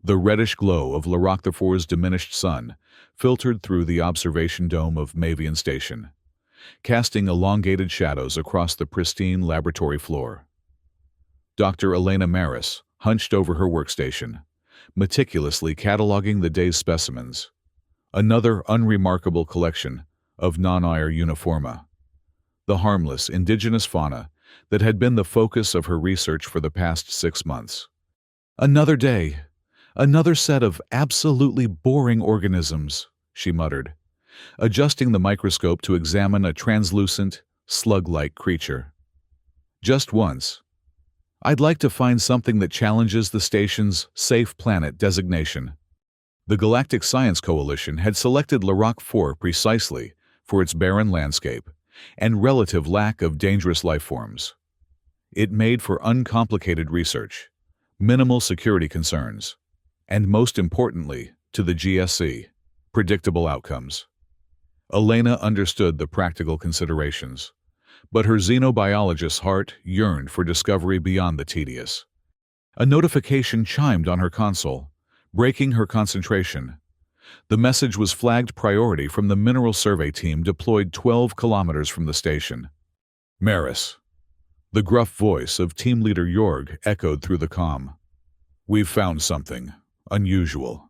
The reddish glow of Lorocthophor's diminished sun filtered through the observation dome of Mavian Station, casting elongated shadows across the pristine laboratory floor. Dr. Elena Maris hunched over her workstation, meticulously cataloging the day's specimens. Another unremarkable collection of non-Ayer uniforma, the harmless indigenous fauna that had been the focus of her research for the past 6 months. Another day, another set of absolutely boring organisms, she muttered, adjusting the microscope to examine a translucent, slug-like creature. Just once, I'd like to find something that challenges the station's safe planet designation. The Galactic Science Coalition had selected Laroc 4 precisely for its barren landscape and relative lack of dangerous life forms. It made for uncomplicated research, minimal security concerns, and most importantly, to the GSC, predictable outcomes. Elena understood the practical considerations, but her xenobiologist's heart yearned for discovery beyond the tedious. A notification chimed on her console, breaking her concentration. The message was flagged priority from the Mineral Survey team deployed 12 kilometers from the station. Maris. The gruff voice of team leader Jorg echoed through the comm. We've found something unusual.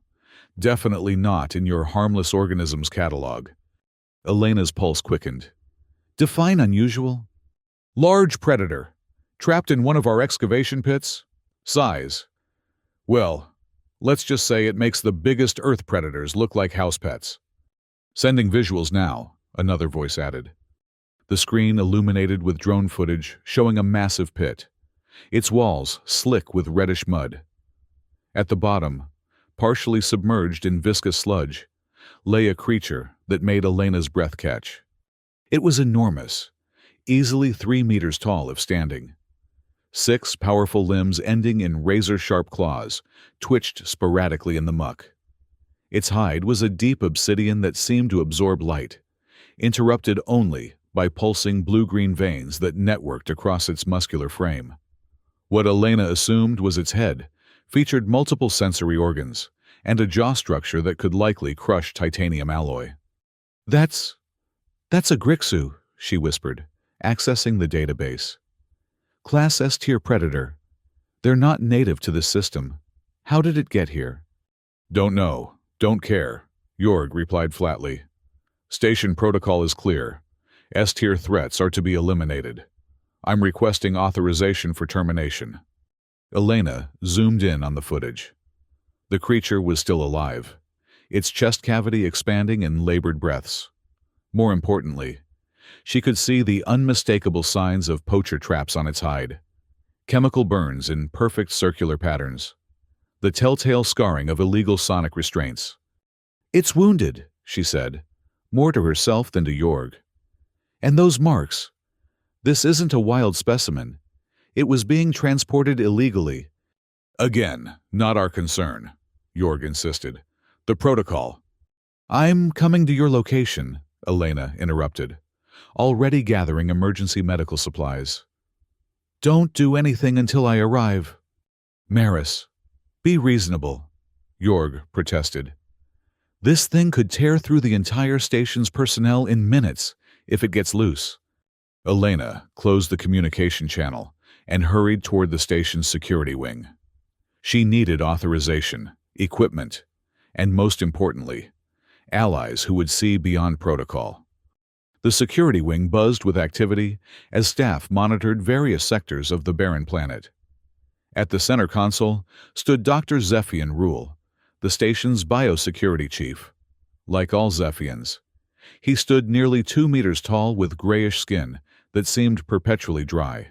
Definitely not in your harmless organisms catalog. Elena's pulse quickened. Define unusual? Large predator. Trapped in one of our excavation pits? Size? Well, let's just say it makes the biggest Earth predators look like house pets. Sending visuals now, another voice added. The screen illuminated with drone footage showing a massive pit, its walls slick with reddish mud. At the bottom, partially submerged in viscous sludge, lay a creature that made Elena's breath catch. It was enormous, easily 3 meters tall if standing. 6 powerful limbs ending in razor-sharp claws twitched sporadically in the muck. Its hide was a deep obsidian that seemed to absorb light, interrupted only by pulsing blue-green veins that networked across its muscular frame. What Elena assumed was its head featured multiple sensory organs and a jaw structure that could likely crush titanium alloy. That's a Grixu, she whispered, accessing the database. Class S-tier predator. They're not native to this system. How did it get here? Don't know. Don't care, Jorg replied flatly. Station protocol is clear. S-tier threats are to be eliminated. I'm requesting authorization for termination. Elena zoomed in on the footage. The creature was still alive, its chest cavity expanding in labored breaths. More importantly, she could see the unmistakable signs of poacher traps on its hide, chemical burns in perfect circular patterns, the telltale scarring of illegal sonic restraints. It's wounded, she said, more to herself than to Jorg. And those marks. This isn't a wild specimen. It was being transported illegally. Again, not our concern, Jorg insisted. The protocol. I'm coming to your location, Elena interrupted, already gathering emergency medical supplies. Don't do anything until I arrive. Maris, be reasonable, Jorg protested. This thing could tear through the entire station's personnel in minutes if it gets loose. Elena closed the communication channel and hurried toward the station's security wing. She needed authorization, equipment, and most importantly, allies who would see beyond protocol. The security wing buzzed with activity as staff monitored various sectors of the barren planet. At the center console stood Dr. Zephian Rule, the station's biosecurity chief. Like all Zephians, he stood nearly 2 meters tall with grayish skin that seemed perpetually dry.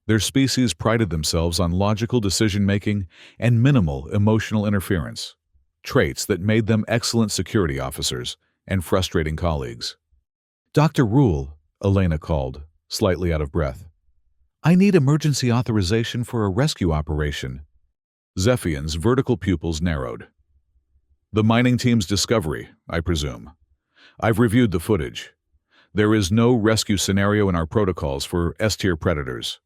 Their species prided themselves on logical decision-making and minimal emotional interference, traits that made them excellent security officers and frustrating colleagues. Dr. Rule, Elena called, slightly out of breath. I need emergency authorization for a rescue operation. Zephian's vertical pupils narrowed. The mining team's discovery, I presume. I've reviewed the footage. There is no rescue scenario in our protocols for S-tier predators.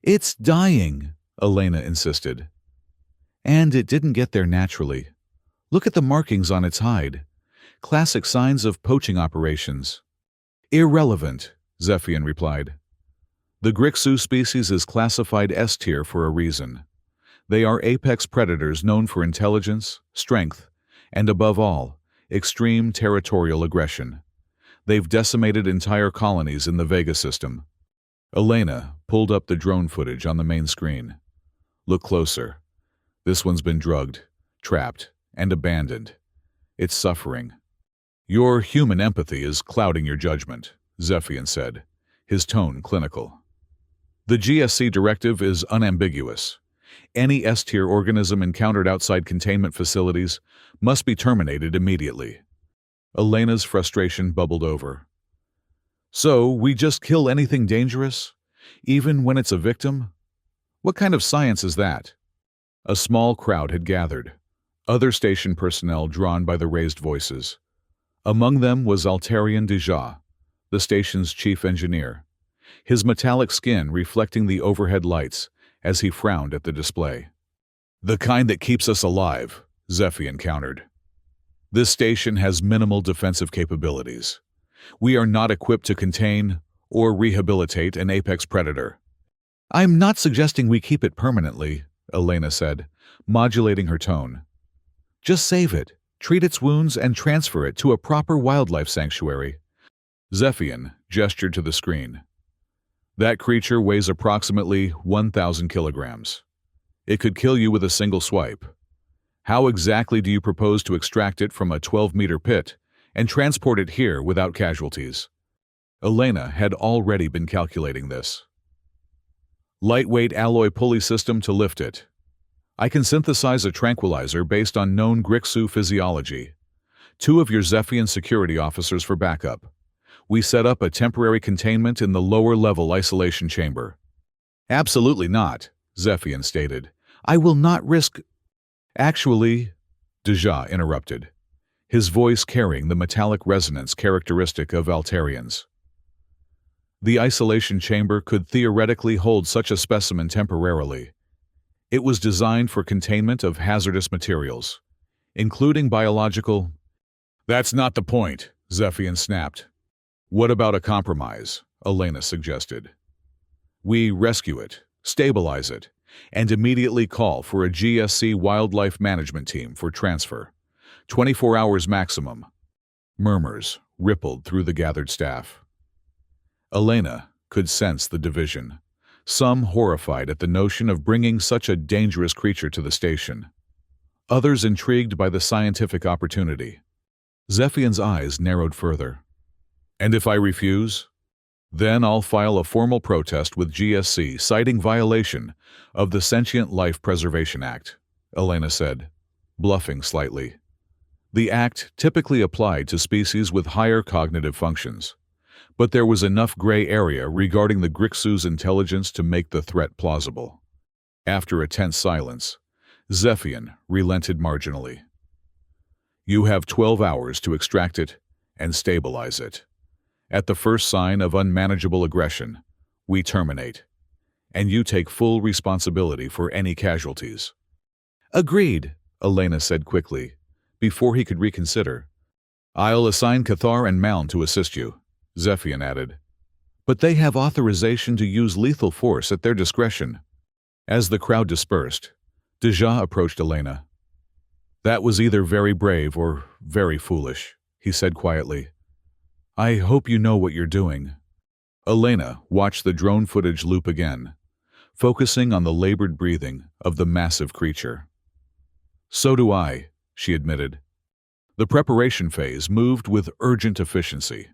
It's dying, Elena insisted. And it didn't get there naturally. Look at the markings on its hide. Classic signs of poaching operations. Irrelevant, Zephian replied. The Grixu species is classified S-tier for a reason. They are apex predators known for intelligence, strength, and above all, extreme territorial aggression. They've decimated entire colonies in the Vega system. Elena pulled up the drone footage on the main screen. Look closer. This one's been drugged, trapped, and abandoned. It's suffering. Your human empathy is clouding your judgment, Zephian said, his tone clinical. The GSC directive is unambiguous. Any S-tier organism encountered outside containment facilities must be terminated immediately. Elena's frustration bubbled over. So, we just kill anything dangerous? Even when it's a victim? What kind of science is that? A small crowd had gathered, other station personnel drawn by the raised voices. Among them was Altarian Deja, the station's chief engineer, his metallic skin reflecting the overhead lights as he frowned at the display. The kind that keeps us alive, Zephian countered. This station has minimal defensive capabilities. We are not equipped to contain or rehabilitate an apex predator. I'm not suggesting we keep it permanently, Elena said, modulating her tone. Just save it, treat its wounds, and transfer it to a proper wildlife sanctuary. Zephian gestured to the screen. That creature weighs approximately 1,000 kilograms. It could kill you with a single swipe. How exactly do you propose to extract it from a 12-meter pit and transport it here without casualties? Elena had already been calculating this. Lightweight alloy pulley system to lift it. I can synthesize a tranquilizer based on known Grixu physiology. 2 of your Zephian security officers for backup. We set up a temporary containment in the lower-level isolation chamber. Absolutely not, Zephian stated. I will not risk... Actually, Deja interrupted, his voice carrying the metallic resonance characteristic of Altarians. The isolation chamber could theoretically hold such a specimen temporarily. It was designed for containment of hazardous materials, including biological... That's not the point, Zephian snapped. What about a compromise? Elena suggested. We rescue it, stabilize it, and immediately call for a GSC wildlife management team for transfer. 24 hours maximum. Murmurs rippled through the gathered staff. Elena could sense the division, some horrified at the notion of bringing such a dangerous creature to the station, others intrigued by the scientific opportunity. Zephian's eyes narrowed further. And if I refuse? Then I'll file a formal protest with GSC citing violation of the Sentient Life Preservation Act, Elena said, bluffing slightly. The act typically applied to species with higher cognitive functions, but there was enough gray area regarding the Grixu's intelligence to make the threat plausible. After a tense silence, Zephian relented marginally. You have 12 hours to extract it and stabilize it. At the first sign of unmanageable aggression, we terminate, and you take full responsibility for any casualties. Agreed, Elena said quickly, before he could reconsider. I'll assign Cathar and Maln to assist you, Zephian added. But they have authorization to use lethal force at their discretion. As the crowd dispersed, Deja approached Elena. That was either very brave or very foolish, he said quietly. I hope you know what you're doing. Elena watched the drone footage loop again, focusing on the labored breathing of the massive creature. So do I, she admitted. The preparation phase moved with urgent efficiency.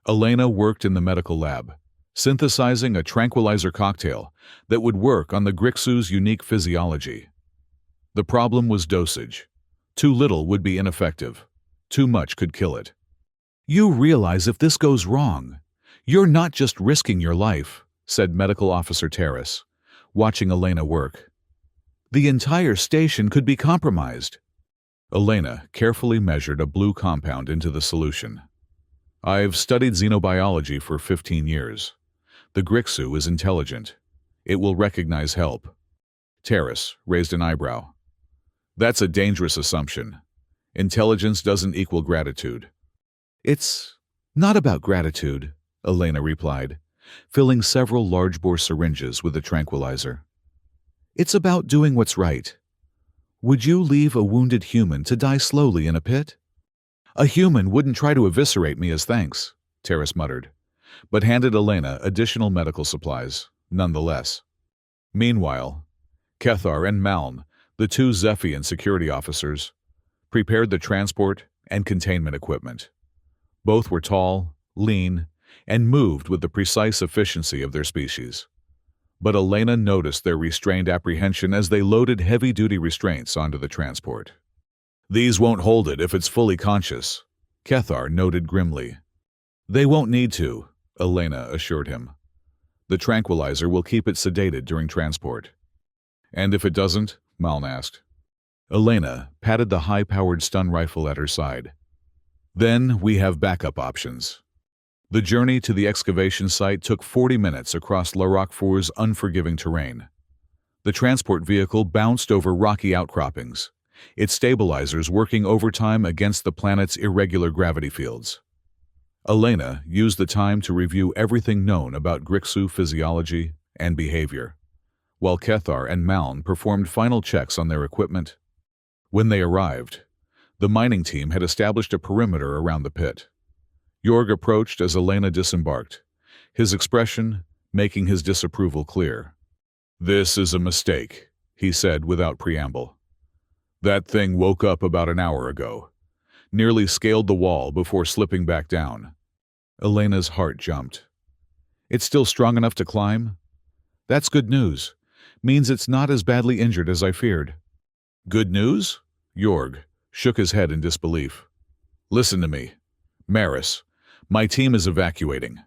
Elena worked in the medical lab, synthesizing a tranquilizer cocktail that would work on the Grixu's unique physiology. The problem was dosage. Too little would be ineffective. Too much could kill it. You realize if this goes wrong, you're not just risking your life, said Medical Officer Terrace, watching Elena work. The entire station could be compromised. Elena carefully measured a blue compound into the solution. I've studied xenobiology for 15 years. The Grixu is intelligent. It will recognize help. Terrace raised an eyebrow. That's a dangerous assumption. Intelligence doesn't equal gratitude. It's not about gratitude, Elena replied, filling several large-bore syringes with a tranquilizer. It's about doing what's right. Would you leave a wounded human to die slowly in a pit? A human wouldn't try to eviscerate me as thanks, Terrace muttered, but handed Elena additional medical supplies, nonetheless. Meanwhile, Kethar and Maln, the two Zephian security officers, prepared the transport and containment equipment. Both were tall, lean, and moved with the precise efficiency of their species. But Elena noticed their restrained apprehension as they loaded heavy-duty restraints onto the transport. These won't hold it if it's fully conscious, Kethar noted grimly. They won't need to, Elena assured him. The tranquilizer will keep it sedated during transport. And if it doesn't? Maln asked. Elena patted the high-powered stun rifle at her side. Then we have backup options. The journey to the excavation site took 40 minutes across La Roquefort's unforgiving terrain. The transport vehicle bounced over rocky outcroppings, its stabilizers working overtime against the planet's irregular gravity fields. Elena used the time to review everything known about Grixu physiology and behavior, while Kethar and Maln performed final checks on their equipment. When they arrived, the mining team had established a perimeter around the pit. Jorg approached as Elena disembarked, his expression making his disapproval clear. "This is a mistake," he said without preamble. "That thing woke up about an hour ago, nearly scaled the wall before slipping back down." Elena's heart jumped. "It's still strong enough to climb? That's good news. Means it's not as badly injured as I feared." "Good news?" Jorg shook his head in disbelief. "Listen to me. Maris, my team is evacuating.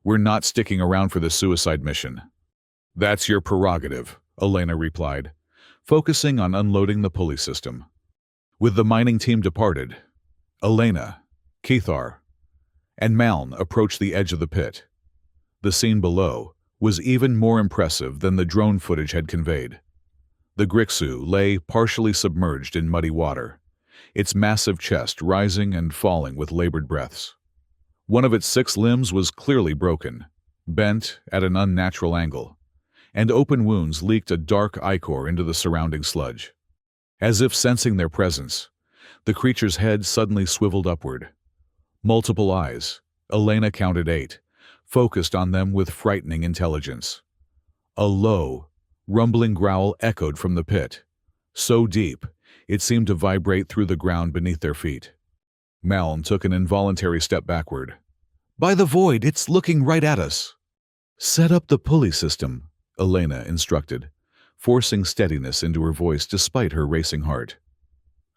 We're not sticking around for the suicide mission." "That's your prerogative," Elena replied, focusing on unloading the pulley system. With the mining team departed, Elena, Kethar, and Maln approached the edge of the pit. The scene below was even more impressive than the drone footage had conveyed. The Grixu lay partially submerged in muddy water, its massive chest rising and falling with labored breaths. One of its 6 limbs was clearly broken, bent at an unnatural angle, and open wounds leaked a dark ichor into the surrounding sludge. As if sensing their presence, the creature's head suddenly swiveled upward. Multiple eyes, Elena counted 8, focused on them with frightening intelligence. A low, rumbling growl echoed from the pit, so deep it seemed to vibrate through the ground beneath their feet. Maln took an involuntary step backward. "By the void, it's looking right at us." "Set up the pulley system," Elena instructed, forcing steadiness into her voice despite her racing heart.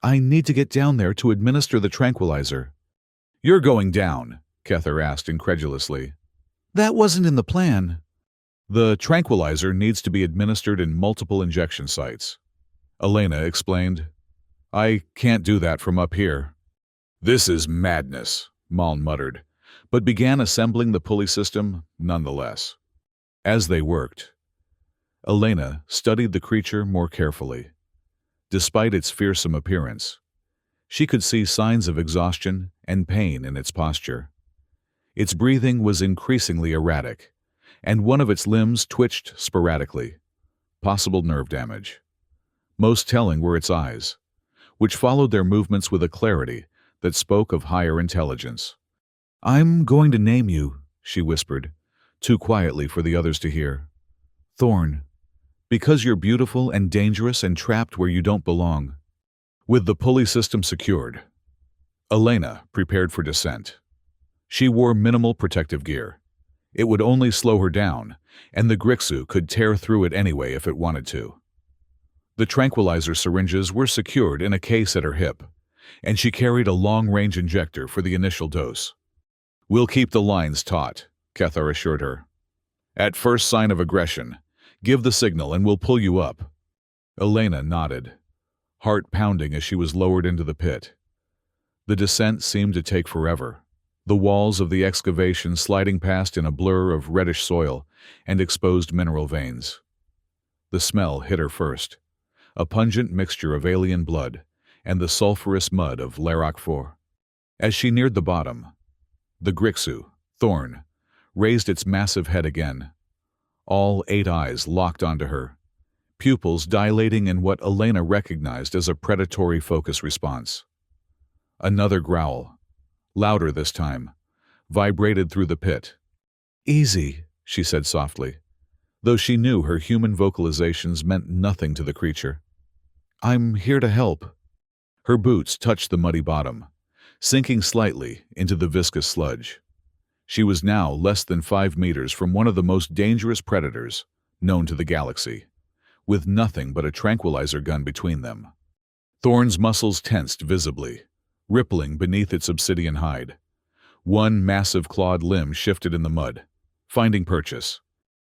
"I need to get down there to administer the tranquilizer." "You're going down?" Kethar asked incredulously. "That wasn't in the plan." "The tranquilizer needs to be administered in multiple injection sites," Elena explained. "I can't do that from up here." "This is madness," Maln muttered, but began assembling the pulley system nonetheless. As they worked, Elena studied the creature more carefully. Despite its fearsome appearance, she could see signs of exhaustion and pain in its posture. Its breathing was increasingly erratic, and one of its limbs twitched sporadically. Possible nerve damage. Most telling were its eyes, which followed their movements with a clarity that spoke of higher intelligence. "I'm going to name you," she whispered, too quietly for the others to hear. "Thorn, because you're beautiful and dangerous and trapped where you don't belong." With the pulley system secured, Elena prepared for descent. She wore minimal protective gear. It would only slow her down, and the Grixu could tear through it anyway if it wanted to. The tranquilizer syringes were secured in a case at her hip, and she carried a long-range injector for the initial dose. "We'll keep the lines taut," Kethar assured her. "At first sign of aggression, give the signal and we'll pull you up." Elena nodded, heart pounding as she was lowered into the pit. The descent seemed to take forever, the walls of the excavation sliding past in a blur of reddish soil and exposed mineral veins. The smell hit her first, a pungent mixture of alien blood and the sulphurous mud of Larak 4. As she neared the bottom, the Grixu, Thorn, raised its massive head again. All 8 eyes locked onto her, pupils dilating in what Elena recognized as a predatory focus response. Another growl, louder this time, vibrated through the pit. "Easy," she said softly, though she knew her human vocalizations meant nothing to the creature. "I'm here to help." Her boots touched the muddy bottom, sinking slightly into the viscous sludge. She was now less than 5 meters from one of the most dangerous predators known to the galaxy, with nothing but a tranquilizer gun between them. Thorn's muscles tensed visibly, rippling beneath its obsidian hide. One massive clawed limb shifted in the mud, finding purchase.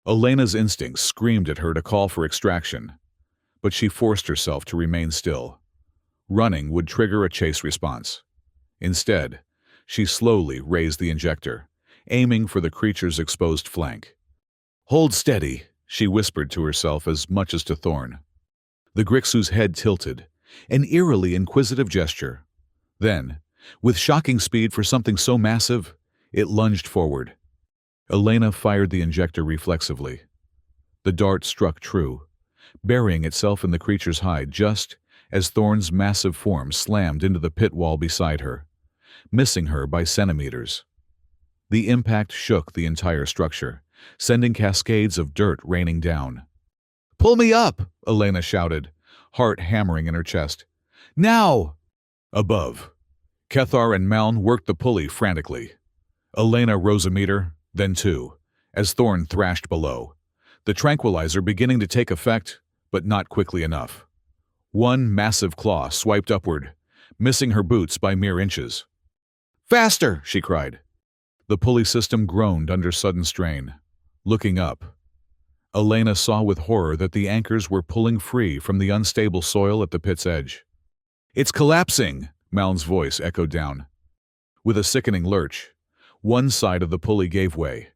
Elena's instincts screamed at her to call for extraction, but she forced herself to remain still. Running would trigger a chase response. Instead, she slowly raised the injector, aiming for the creature's exposed flank. "Hold steady," she whispered to herself as much as to Thorn. The Grixu's head tilted, an eerily inquisitive gesture. Then, with shocking speed for something so massive, it lunged forward. Elena fired the injector reflexively. The dart struck true, burying itself in the creature's hide just as Thorn's massive form slammed into the pit wall beside her, missing her by centimeters. The impact shook the entire structure, sending cascades of dirt raining down. "Pull me up!" Elena shouted, heart hammering in her chest. "Now!" Above, Kethar and Maln worked the pulley frantically. Elena rose a meter, then 2, as Thorn thrashed below, the tranquilizer beginning to take effect, but not quickly enough. One massive claw swiped upward, missing her boots by mere inches. "Faster!" she cried. The pulley system groaned under sudden strain. Looking up, Elena saw with horror that the anchors were pulling free from the unstable soil at the pit's edge. "It's collapsing!" Maln's voice echoed down. With a sickening lurch, one side of the pulley gave way.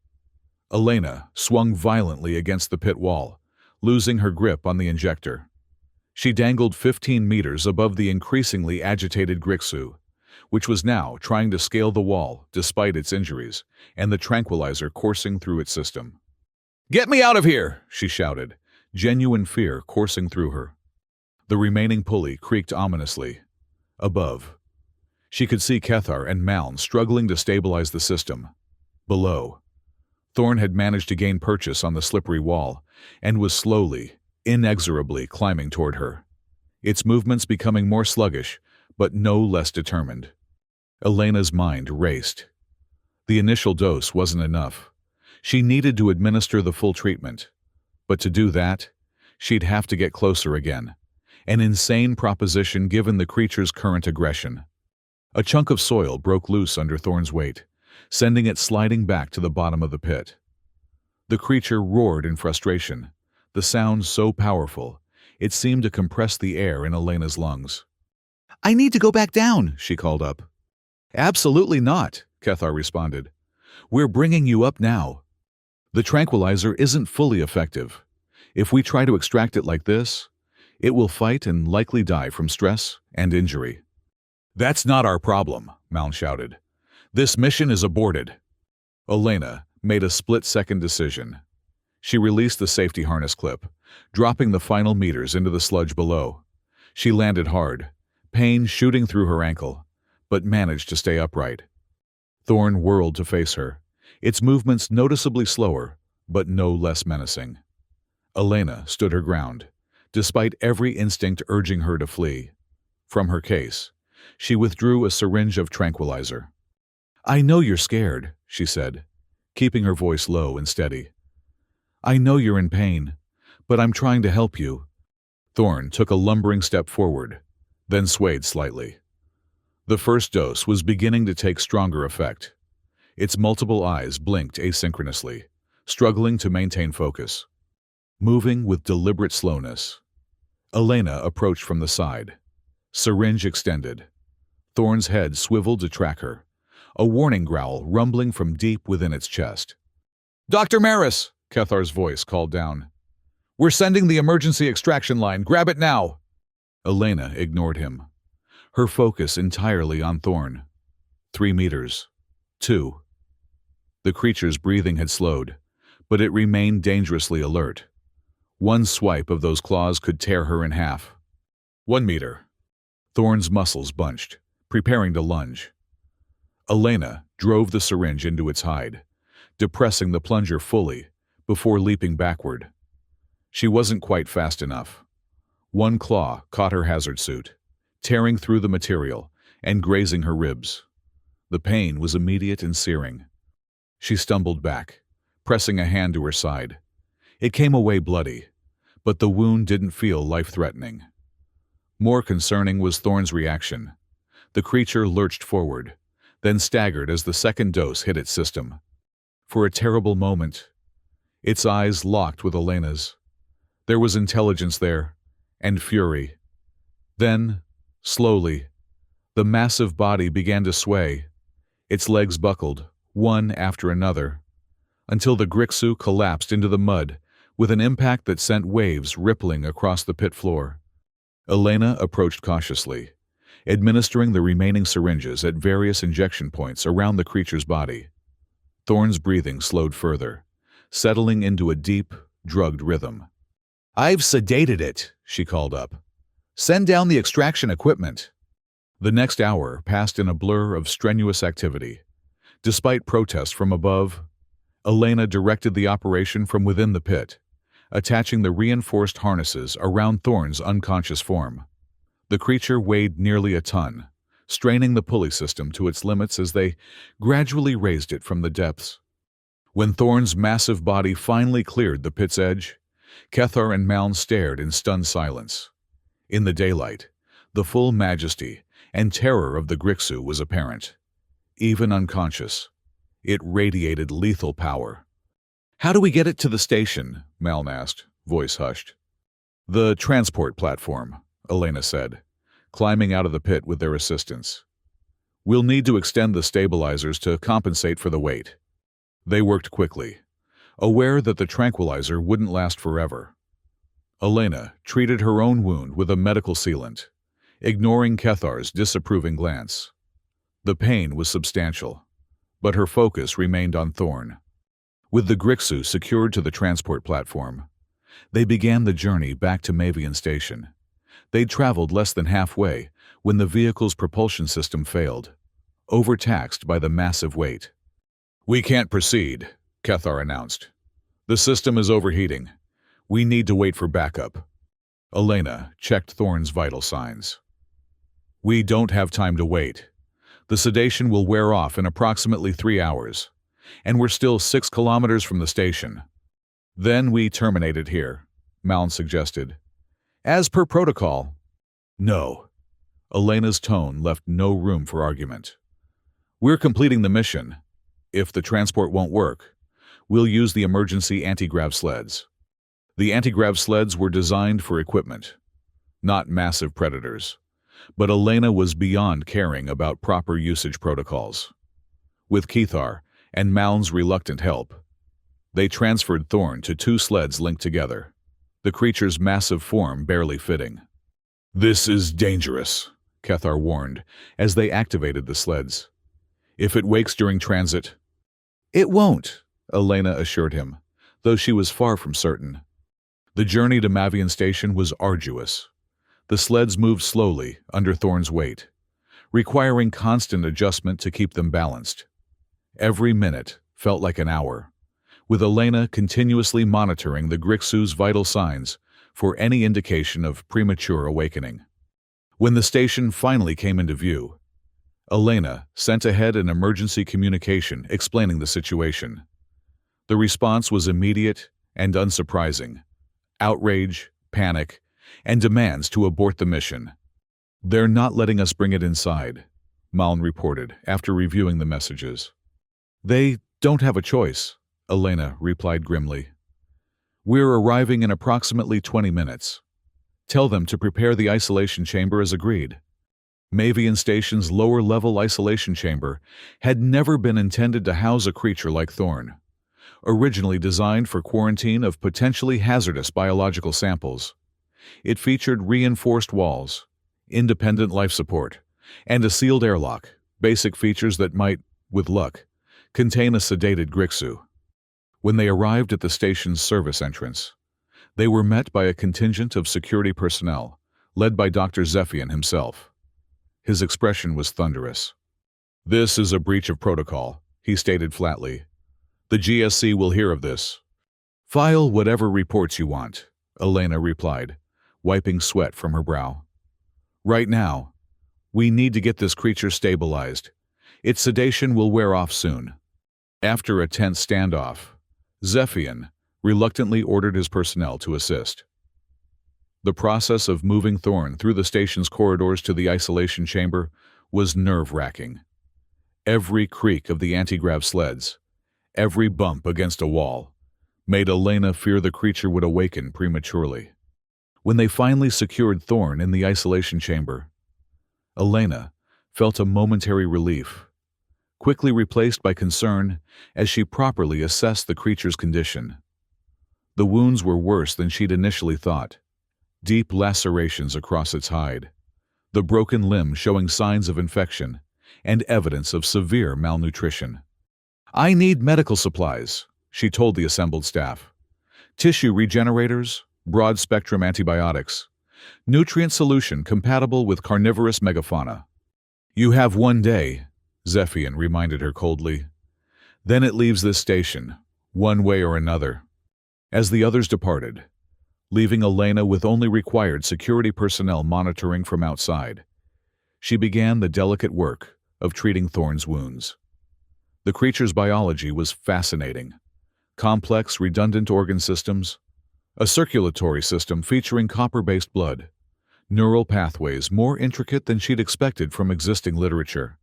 Elena swung violently against the pit wall, losing her grip on the injector. She dangled 15 meters above the increasingly agitated Grixu, which was now trying to scale the wall despite its injuries and the tranquilizer coursing through its system. "Get me out of here!" she shouted, genuine fear coursing through her. The remaining pulley creaked ominously. Above, she could see Kethar and Maln struggling to stabilize the system. Below, Thorn had managed to gain purchase on the slippery wall and was slowly, inexorably climbing toward her, its movements becoming more sluggish, but no less determined. Elena's mind raced. The initial dose wasn't enough. She needed to administer the full treatment. But to do that, she'd have to get closer again. An insane proposition given the creature's current aggression. A chunk of soil broke loose under Thorn's weight, sending it sliding back to the bottom of the pit. The creature roared in frustration, the sound so powerful, it seemed to compress the air in Elena's lungs. "I need to go back down," she called up. "Absolutely not," Kethar responded. "We're bringing you up now. The tranquilizer isn't fully effective. If we try to extract it like this, it will fight and likely die from stress and injury." "That's not our problem," Maln shouted. "This mission is aborted." Elena made a split-second decision. She released the safety harness clip, dropping the final meters into the sludge below. She landed hard, pain shooting through her ankle, but managed to stay upright. Thorn whirled to face her, its movements noticeably slower, but no less menacing. Elena stood her ground, despite every instinct urging her to flee. From her case, she withdrew a syringe of tranquilizer. "I know you're scared," she said, keeping her voice low and steady. "I know you're in pain, but I'm trying to help you." Thorn took a lumbering step forward, then swayed slightly. The first dose was beginning to take stronger effect. Its multiple eyes blinked asynchronously, struggling to maintain focus. Moving with deliberate slowness, Elena approached from the side, syringe extended. Thorn's head swiveled to track her, a warning growl rumbling from deep within its chest. "Dr. Maris!" Kethar's voice called down. We're sending the emergency extraction line. Grab it now! Elena ignored him, her focus entirely on Thorn. 3 meters. 2. The creature's breathing had slowed, but it remained dangerously alert. One swipe of those claws could tear her in half. 1 meter. Thorn's muscles bunched, preparing to lunge. Elena drove the syringe into its hide, depressing the plunger fully before leaping backward. She wasn't quite fast enough. One claw caught her hazard suit, tearing through the material and grazing her ribs. The pain was immediate and searing. She stumbled back, pressing a hand to her side. It came away bloody, but the wound didn't feel life-threatening. More concerning was Thorn's reaction. The creature lurched forward, then staggered as the second dose hit its system. For a terrible moment, its eyes locked with Elena's. There was intelligence there, and fury. Then, slowly, the massive body began to sway. Its legs buckled, one after another, until the Grixu collapsed into the mud with an impact that sent waves rippling across the pit floor. Elena approached cautiously, administering the remaining syringes at various injection points around the creature's body. Thorn's breathing slowed further, settling into a deep, drugged rhythm. "I've sedated it," she called up. "Send down the extraction equipment." The next hour passed in a blur of strenuous activity. Despite protests from above, Elena directed the operation from within the pit, attaching the reinforced harnesses around Thorn's unconscious form. The creature weighed nearly a ton, straining the pulley system to its limits as they gradually raised it from the depths. When Thorn's massive body finally cleared the pit's edge, Kethar and Maln stared in stunned silence. In the daylight, the full majesty and terror of the Grixu was apparent. Even unconscious, it radiated lethal power. "How do we get it to the station?" Maln asked, voice hushed. "The transport platform," Elena said, climbing out of the pit with their assistance. "We'll need to extend the stabilizers to compensate for the weight." They worked quickly, aware that the tranquilizer wouldn't last forever. Elena treated her own wound with a medical sealant, ignoring Kethar's disapproving glance. The pain was substantial, but her focus remained on Thorn. With the Grixu secured to the transport platform, they began the journey back to Mavian Station. They'd traveled less than halfway when the vehicle's propulsion system failed, overtaxed by the massive weight. "We can't proceed," Kethar announced. "The system is overheating. We need to wait for backup." Elena checked Thorn's vital signs. "We don't have time to wait. The sedation will wear off in approximately 3 hours, and we're still 6 kilometers from the station." "Then we terminate it here," Maln suggested. "As per protocol." "No." Elena's tone left no room for argument. "We're completing the mission. If the transport won't work, we'll use the emergency anti-grav sleds." The anti-grav sleds were designed for equipment, not massive predators, but Elena was beyond caring about proper usage protocols. With Kethar and Maln's reluctant help, they transferred Thorn to 2 sleds linked together, the creature's massive form barely fitting. "This is dangerous," Kethar warned as they activated the sleds. "If it wakes during transit—" "It won't," Elena assured him, though she was far from certain. The journey to Mavian Station was arduous. The sleds moved slowly under Thorn's weight, requiring constant adjustment to keep them balanced. Every minute felt like an hour, with Elena continuously monitoring the Grixu's vital signs for any indication of premature awakening. When the station finally came into view, Elena sent ahead an emergency communication explaining the situation. The response was immediate and unsurprising: outrage, panic, and demands to abort the mission. "They're not letting us bring it inside," Maln reported after reviewing the messages. "They don't have a choice," Elena replied grimly. "We're arriving in approximately 20 minutes. Tell them to prepare the isolation chamber as agreed." Mavian Station's lower-level isolation chamber had never been intended to house a creature like Thorn, originally designed for quarantine of potentially hazardous biological samples. It featured reinforced walls, independent life support, and a sealed airlock, basic features that might, with luck, contain a sedated Grixu. When they arrived at the station's service entrance, they were met by a contingent of security personnel, led by Dr. Zephian himself. His expression was thunderous. "This is a breach of protocol," he stated flatly. "The GSC will hear of this." "File whatever reports you want," Elena replied, wiping sweat from her brow. "Right now, we need to get this creature stabilized. Its sedation will wear off soon." After a tense standoff, Zephian reluctantly ordered his personnel to assist. The process of moving Thorn through the station's corridors to the isolation chamber was nerve-wracking. Every creak of the anti-grav sleds, every bump against a wall, made Elena fear the creature would awaken prematurely. When they finally secured Thorn in the isolation chamber, Elena felt a momentary relief, quickly replaced by concern as she properly assessed the creature's condition. The wounds were worse than she'd initially thought. Deep lacerations across its hide, the broken limb showing signs of infection, and evidence of severe malnutrition. "I need medical supplies," she told the assembled staff. "Tissue regenerators, broad-spectrum antibiotics, nutrient solution compatible with carnivorous megafauna." "You have 1 day," Zephian reminded her coldly. "Then it leaves this station, one way or another." As the others departed, leaving Elena with only required security personnel monitoring from outside, she began the delicate work of treating Thorn's wounds. The creature's biology was fascinating. Complex, redundant organ systems, a circulatory system featuring copper-based blood, neural pathways more intricate than she'd expected from existing literature.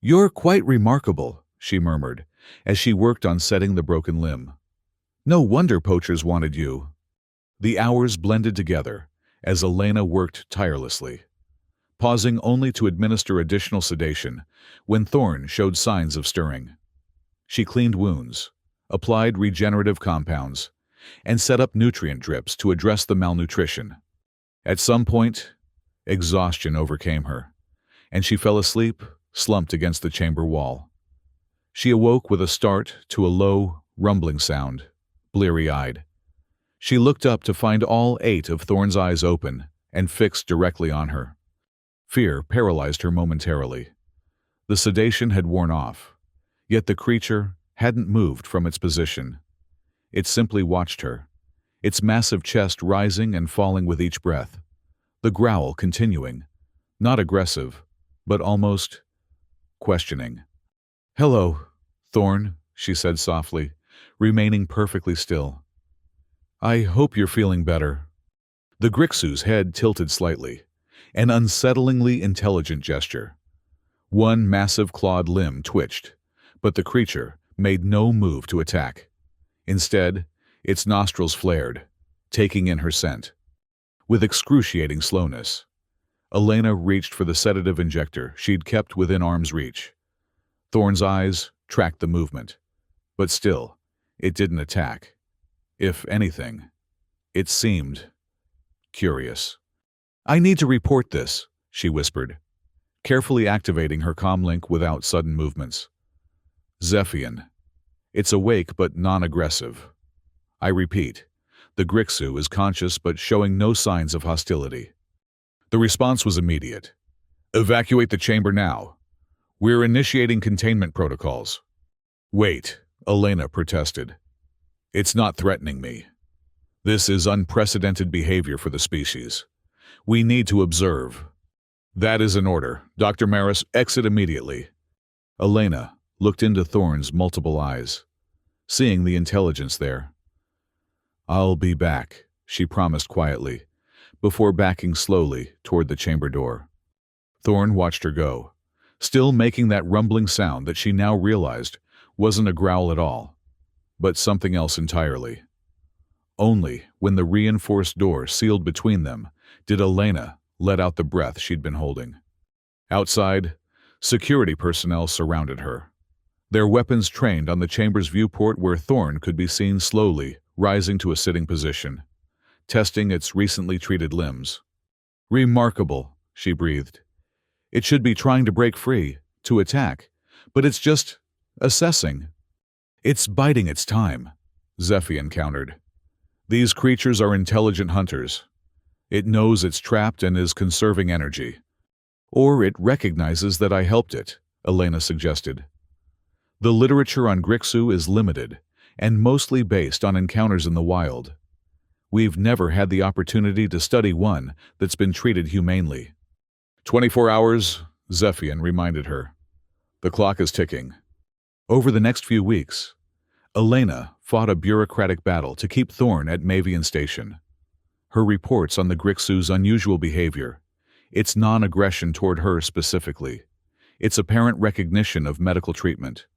"You're quite remarkable," she murmured, as she worked on setting the broken limb. "No wonder poachers wanted you." The hours blended together as Elena worked tirelessly, pausing only to administer additional sedation when Thorn showed signs of stirring. She cleaned wounds, applied regenerative compounds, and set up nutrient drips to address the malnutrition. At some point, exhaustion overcame her, and she fell asleep, slumped against the chamber wall. She awoke with a start to a low, rumbling sound, bleary-eyed. She looked up to find all 8 of Thorn's eyes open and fixed directly on her. Fear paralyzed her momentarily. The sedation had worn off, yet the creature hadn't moved from its position. It simply watched her, its massive chest rising and falling with each breath, the growl continuing, not aggressive, but almost questioning. "Hello, Thorn," she said softly, remaining perfectly still. "I hope you're feeling better." The Grixu's head tilted slightly, an unsettlingly intelligent gesture. One massive clawed limb twitched, but the creature made no move to attack. Instead, its nostrils flared, taking in her scent. With excruciating slowness, Elena reached for the sedative injector she'd kept within arm's reach. Thorn's eyes tracked the movement, but still, it didn't attack. If anything, it seemed curious. "I need to report this," she whispered, carefully activating her comlink without sudden movements. "Zephian. It's awake but non-aggressive. I repeat, the Grixu is conscious but showing no signs of hostility." The response was immediate. "Evacuate the chamber now. We're initiating containment protocols." "Wait," Elena protested. "It's not threatening me. This is unprecedented behavior for the species. We need to observe." "That is an order. Dr. Maris, exit immediately." Elena looked into Thorn's multiple eyes, seeing the intelligence there. "I'll be back," she promised quietly, before backing slowly toward the chamber door. Thorn watched her go, still making that rumbling sound that she now realized wasn't a growl at all, but something else entirely. Only when the reinforced door sealed between them did Elena let out the breath she'd been holding. Outside, security personnel surrounded her, their weapons trained on the chamber's viewport where Thorn could be seen slowly rising to a sitting position, testing its recently treated limbs. "Remarkable," she breathed. "It should be trying to break free, to attack, but it's just assessing." "It's biding its time," Zephian countered. "These creatures are intelligent hunters. It knows it's trapped and is conserving energy. Or it recognizes that I helped it," Elena suggested. "The literature on Grixu is limited and mostly based on encounters in the wild. We've never had the opportunity to study one that's been treated humanely." 24 hours, Zephian reminded her. "The clock is ticking." Over the next few weeks, Elena fought a bureaucratic battle to keep Thorn at Mavian Station. Her reports on the Grixu's unusual behavior, its non-aggression toward her specifically, its apparent recognition of medical treatment,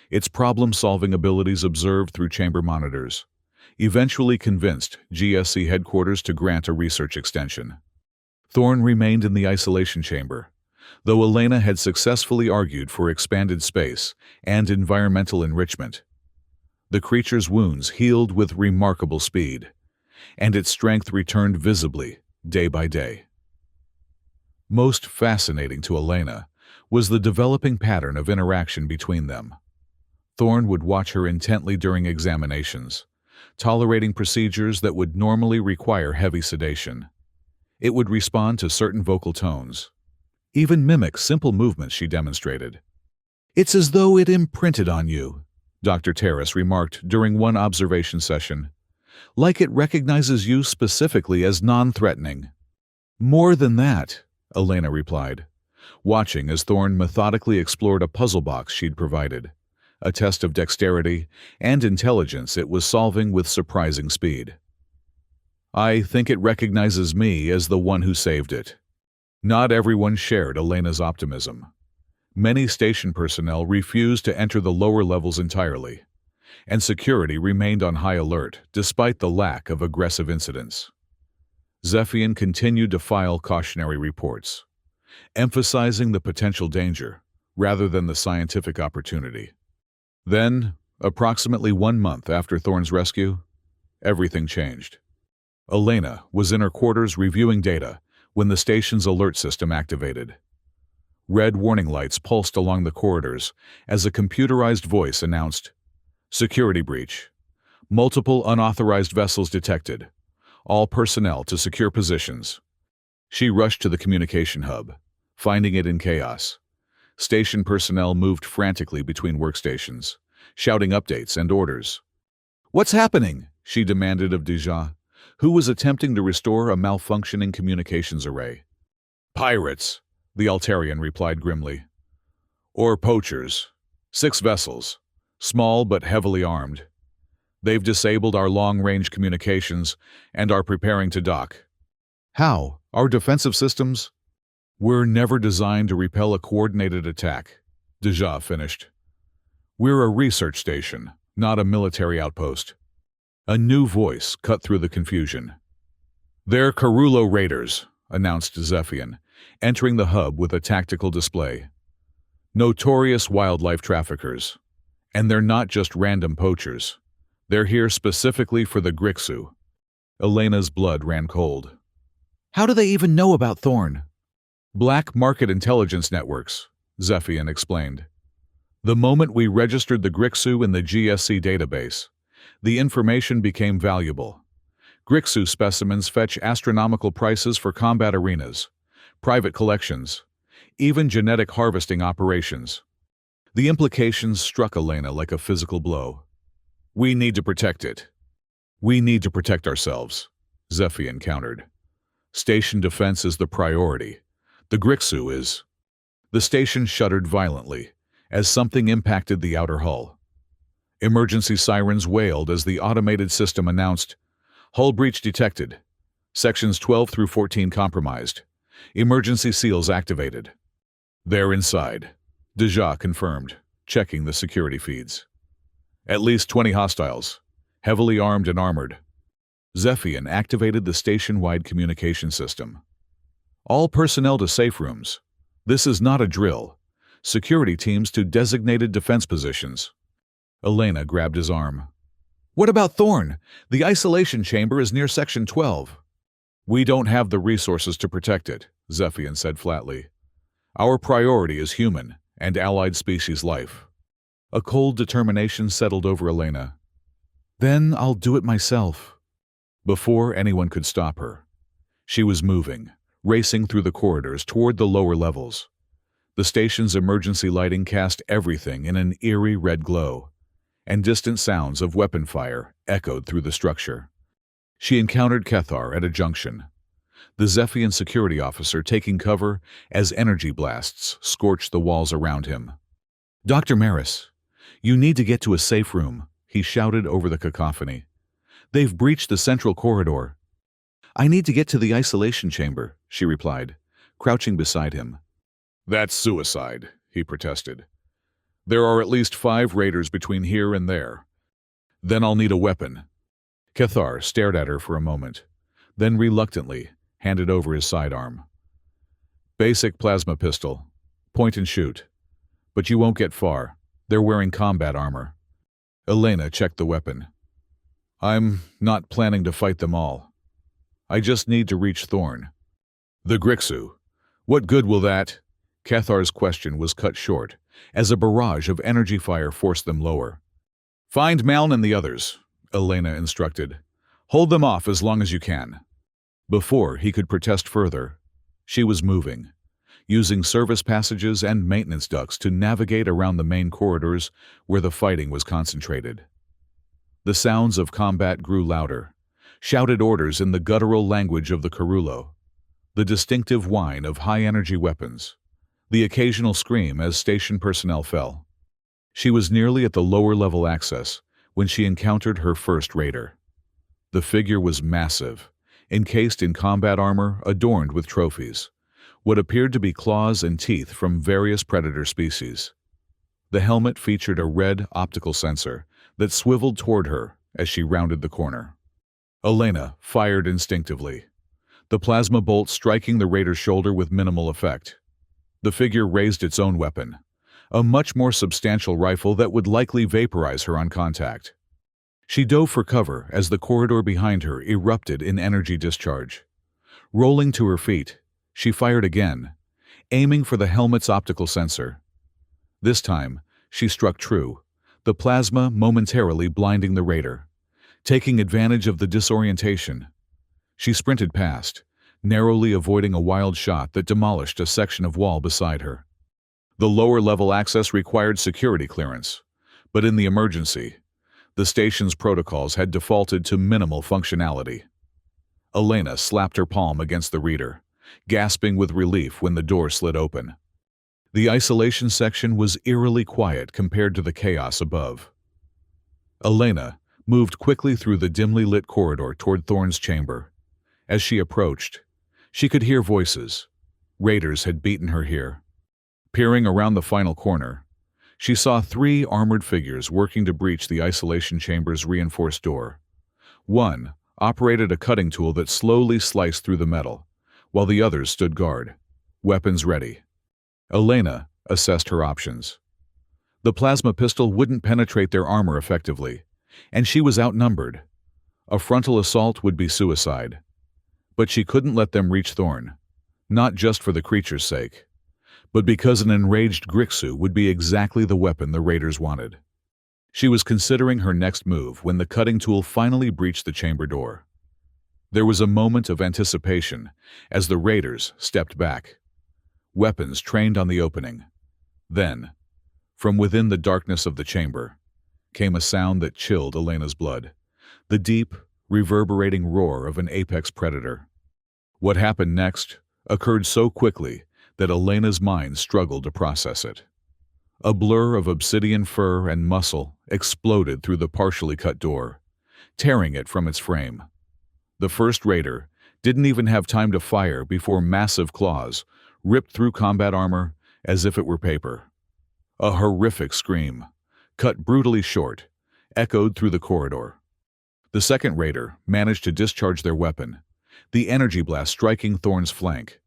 its problem-solving abilities observed through chamber monitors, eventually convinced GSC headquarters to grant a research extension. Thorn remained in the isolation chamber, though Elena had successfully argued for expanded space and environmental enrichment. The creature's wounds healed with remarkable speed, and its strength returned visibly, day by day. Most fascinating to Elena was the developing pattern of interaction between them. Thorn would watch her intently during examinations, tolerating procedures that would normally require heavy sedation. It would respond to certain vocal tones, even mimic simple movements she demonstrated. "It's as though it imprinted on you," Dr. Terrace remarked during one observation session, "like it recognizes you specifically as non-threatening." "More than that," Elena replied, watching as Thorn methodically explored a puzzle box she'd provided, a test of dexterity and intelligence it was solving with surprising speed. "I think it recognizes me as the one who saved it." Not everyone shared Elena's optimism. Many station personnel refused to enter the lower levels entirely, and security remained on high alert despite the lack of aggressive incidents. Zephian continued to file cautionary reports, emphasizing the potential danger rather than the scientific opportunity. Then, approximately 1 month after Thorn's rescue, everything changed. Elena was in her quarters reviewing data when the station's alert system activated. Red warning lights pulsed along the corridors as a computerized voice announced, "Security breach. Multiple unauthorized vessels detected. All personnel to secure positions." She rushed to the communication hub, finding it in chaos. Station personnel moved frantically between workstations, shouting updates and orders. "What's happening?" she demanded of Deja, who was attempting to restore a malfunctioning communications array. "Pirates," the Altarian replied grimly. "Or poachers. 6 vessels, small but heavily armed. They've disabled our long-range communications and are preparing to dock." "How? Our defensive systems?" "Were never designed to repel a coordinated attack," Deja finished. "We're a research station, not a military outpost." A new voice cut through the confusion. "They're Carulo Raiders," announced Zephian, entering the hub with a tactical display. "Notorious wildlife traffickers. And they're not just random poachers. They're here specifically for the Grixu." Elena's blood ran cold. "How do they even know about Thorn?" "Black market intelligence networks," Zephian explained. "The moment we registered the Grixu in the GSC database, the information became valuable. Grixu specimens fetch astronomical prices for combat arenas, private collections, even genetic harvesting operations." The implications struck Elena like a physical blow. "We need to protect it." "We need to protect ourselves," Zephian countered. "Station defense is the priority. The Grixu is." The station shuddered violently as something impacted the outer hull. Emergency sirens wailed as the automated system announced, "Hull breach detected. Sections 12 through 14 compromised. Emergency seals activated." "They're inside," Deja confirmed, checking the security feeds. "At least 20 hostiles, heavily armed and armored." Zephian activated the station-wide communication system. "All personnel to safe rooms. This is not a drill. Security teams to designated defense positions. Elena grabbed his arm. What about Thorn? The isolation chamber is near Section 12. We don't have the resources to protect it, Zephian said flatly. Our priority is human and allied species life. A cold determination settled over Elena. Then I'll do it myself. Before anyone could stop her, she was moving, racing through the corridors toward the lower levels. The station's emergency lighting cast everything in an eerie red glow, and distant sounds of weapon fire echoed through the structure. She encountered Kethar at a junction, the Zephian security officer taking cover as energy blasts scorched the walls around him. Dr. Maris, you need to get to a safe room, he shouted over the cacophony. They've breached the central corridor. I need to get to the isolation chamber, she replied, crouching beside him. That's suicide, he protested. There are at least 5 raiders between here and there. Then I'll need a weapon. Kethar stared at her for a moment, then reluctantly handed over his sidearm. Basic plasma pistol. Point and shoot. But you won't get far. They're wearing combat armor. Elena checked the weapon. I'm not planning to fight them all. I just need to reach Thorn. The Grixu. What good will that? Kethar's question was cut short, as a barrage of energy fire forced them lower. Find Maln and the others, Elena instructed. Hold them off as long as you can. Before he could protest further, she was moving, using service passages and maintenance ducts to navigate around the main corridors where the fighting was concentrated. The sounds of combat grew louder, shouted orders in the guttural language of the Carulo, the distinctive whine of high-energy weapons, the occasional scream as station personnel fell. She was nearly at the lower-level access when she encountered her first raider. The figure was massive, encased in combat armor adorned with trophies, what appeared to be claws and teeth from various predator species. The helmet featured a red optical sensor that swiveled toward her as she rounded the corner. Elena fired instinctively, the plasma bolt striking the raider's shoulder with minimal effect. The figure raised its own weapon, a much more substantial rifle that would likely vaporize her on contact. She dove for cover as the corridor behind her erupted in energy discharge. Rolling to her feet, she fired again, aiming for the helmet's optical sensor. This time, she struck true, the plasma momentarily blinding the raider. Taking advantage of the disorientation, she sprinted past, narrowly avoiding a wild shot that demolished a section of wall beside her. The lower-level access required security clearance, but in the emergency, the station's protocols had defaulted to minimal functionality. Elena slapped her palm against the reader, gasping with relief when the door slid open. The isolation section was eerily quiet compared to the chaos above. Elena moved quickly through the dimly lit corridor toward Thorn's chamber. As she approached, she could hear voices. Raiders had beaten her here. Peering around the final corner, she saw 3 armored figures working to breach the isolation chamber's reinforced door. One operated a cutting tool that slowly sliced through the metal, while the others stood guard, weapons ready. Elena assessed her options. The plasma pistol wouldn't penetrate their armor effectively, and she was outnumbered. A frontal assault would be suicide. But she couldn't let them reach Thorn, not just for the creature's sake, but because an enraged Grixu would be exactly the weapon the raiders wanted. She was considering her next move when the cutting tool finally breached the chamber door. There was a moment of anticipation as the raiders stepped back, weapons trained on the opening. Then, from within the darkness of the chamber, came a sound that chilled Elena's blood, the deep, reverberating roar of an apex predator. What happened next occurred so quickly that Elena's mind struggled to process it. A blur of obsidian fur and muscle exploded through the partially cut door, tearing it from its frame. The first raider didn't even have time to fire before massive claws ripped through combat armor as if it were paper. A horrific scream, cut brutally short, echoed through the corridor. The second raider managed to discharge their weapon, the energy blast striking Thorn's flank.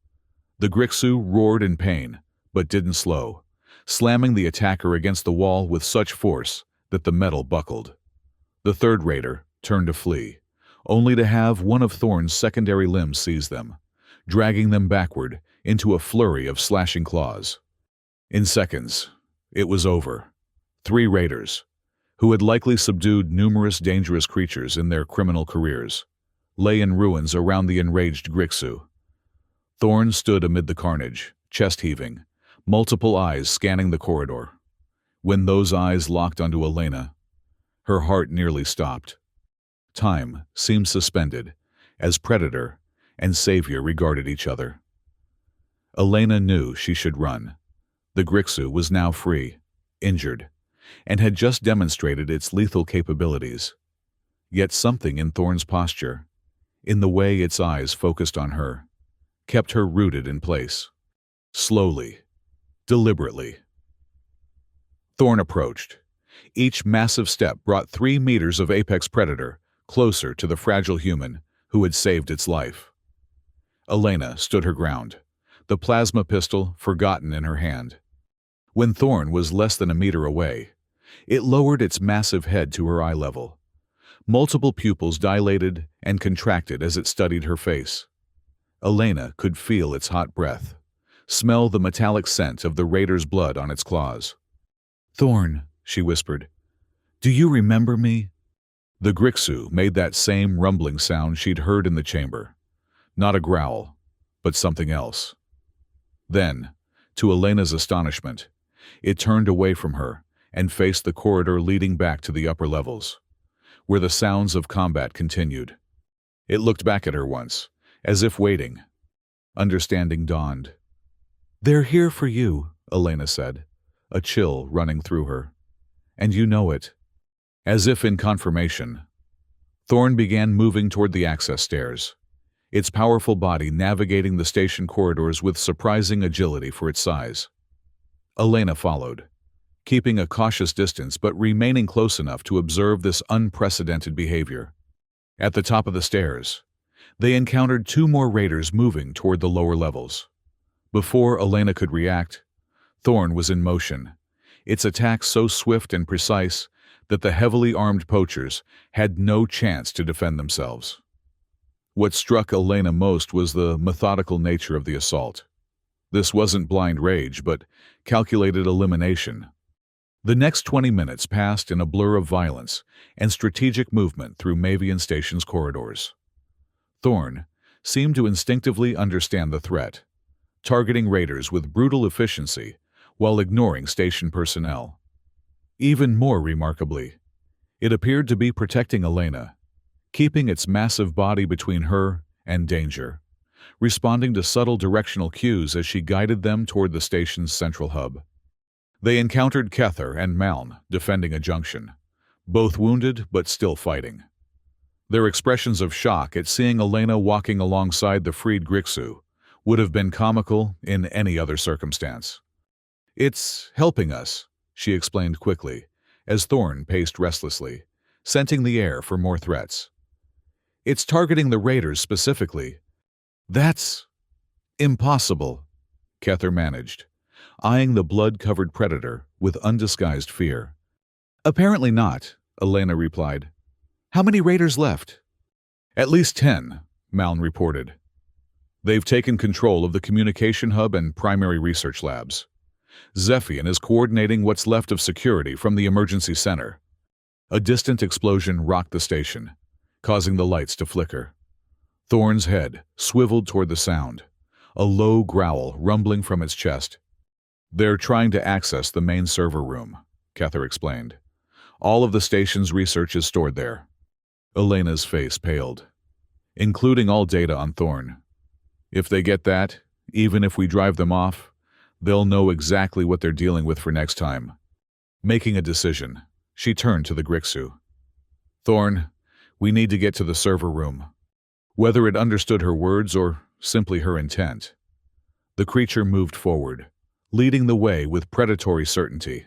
The Grixu roared in pain, but didn't slow, slamming the attacker against the wall with such force that the metal buckled. The third raider turned to flee, only to have one of Thorn's secondary limbs seize them, dragging them backward into a flurry of slashing claws. In seconds, it was over. 3 raiders, who had likely subdued numerous dangerous creatures in their criminal careers, lay in ruins around the enraged Grixu. Thorn stood amid the carnage, chest heaving, multiple eyes scanning the corridor. When those eyes locked onto Elena, her heart nearly stopped. Time seemed suspended as predator and savior regarded each other. Elena knew she should run. The Grixu was now free, injured, and had just demonstrated its lethal capabilities. Yet something in Thorn's posture, in the way its eyes focused on her, kept her rooted in place. Slowly, deliberately. Thorn approached. Each massive step brought 3 meters of apex predator closer to the fragile human who had saved its life. Elena stood her ground, the plasma pistol forgotten in her hand. When Thorn was less than a meter away, it lowered its massive head to her eye level. Multiple pupils dilated and contracted as it studied her face. Elena could feel its hot breath, smell the metallic scent of the raider's blood on its claws. "Thorn," she whispered, "do you remember me?" The Grixu made that same rumbling sound she'd heard in the chamber. Not a growl, but something else. Then, to Elena's astonishment, it turned away from her and faced the corridor leading back to the upper levels, where the sounds of combat continued. It looked back at her once, as if waiting. Understanding dawned. "They're here for you," Elena said, a chill running through her. "And you know it." As if in confirmation, Thorn began moving toward the access stairs, its powerful body navigating the station corridors with surprising agility for its size. Elena followed, keeping a cautious distance but remaining close enough to observe this unprecedented behavior. At the top of the stairs, they encountered 2 more raiders moving toward the lower levels. Before Elena could react, Thorn was in motion, its attack so swift and precise that the heavily armed poachers had no chance to defend themselves. What struck Elena most was the methodical nature of the assault. This wasn't blind rage, but calculated elimination. The next 20 minutes passed in a blur of violence and strategic movement through Mavian Station's corridors. Thorn seemed to instinctively understand the threat, targeting raiders with brutal efficiency while ignoring station personnel. Even more remarkably, it appeared to be protecting Elena, keeping its massive body between her and danger, responding to subtle directional cues as she guided them toward the station's central hub. They encountered Kether and Maln defending a junction, both wounded but still fighting. Their expressions of shock at seeing Elena walking alongside the freed Grixu would have been comical in any other circumstance. "It's helping us," she explained quickly, as Thorn paced restlessly, scenting the air for more threats. "It's targeting the raiders specifically." "That's impossible," Kether managed, eyeing the blood-covered predator with undisguised fear. "Apparently not," Elena replied. "How many raiders left?" "At least 10, Maln reported. They've taken control of the communication hub and primary research labs. Zephian is coordinating what's left of security from the emergency center." A distant explosion rocked the station, causing the lights to flicker. Thorn's head swiveled toward the sound, a low growl rumbling from its chest. "They're trying to access the main server room," Kether explained. "All of the station's research is stored there." Elena's face paled. "Including all data on Thorn. If they get that, even if we drive them off, they'll know exactly what they're dealing with for next time." Making a decision, she turned to the Grixu. "Thorn, we need to get to the server room." Whether it understood her words or simply her intent, the creature moved forward, leading the way with predatory certainty.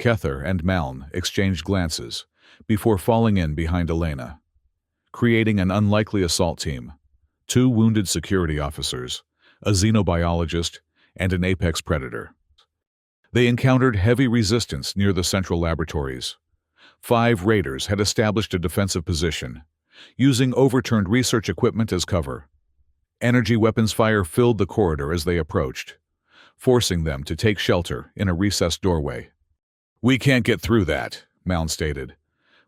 Kether and Maln exchanged glances before falling in behind Elena, creating an unlikely assault team: 2 wounded security officers, a xenobiologist, and an apex predator. They encountered heavy resistance near the central laboratories. 5 raiders had established a defensive position, using overturned research equipment as cover. Energy weapons fire filled the corridor as they approached, forcing them to take shelter in a recessed doorway. "We can't get through that," Maln stated,